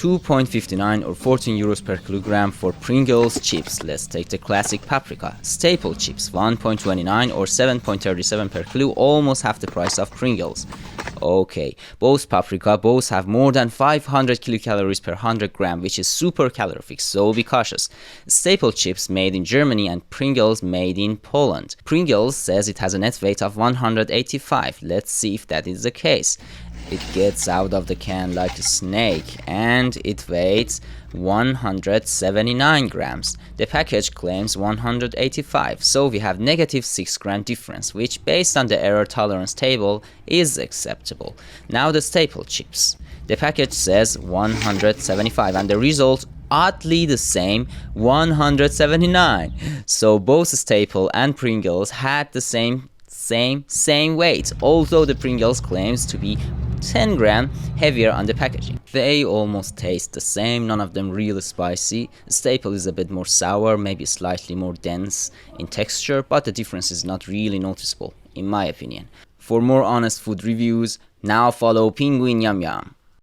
2.59 or 14 euros per kilogram for Pringles chips. Let's take the classic paprika. Staple chips, 1.29 or 7.37 per kilo, almost half the price of Pringles. Okay, both paprika, both have more than 500 kilocalories per 100 gram, which is super calorific, so be cautious. Staple chips made in Germany and Pringles made in Poland. Pringles says it has a net weight of 185. Let's see if that is the case. It gets out of the can like a snake and it weighs 179 grams. The package claims 185, so we have negative 6 gram difference, which based on the error tolerance table is acceptable. Now the staple chips. The package says 175 and the result oddly the same, 179. So both staple and Pringles had the same weight, although the Pringles claims to be 10 gram heavier on the packaging. They almost taste the same, none of them really spicy. Staple is a bit more sour, maybe slightly more dense in texture, but the difference is not really noticeable, in my opinion. For more honest food reviews, now follow Penguin Yum Yum.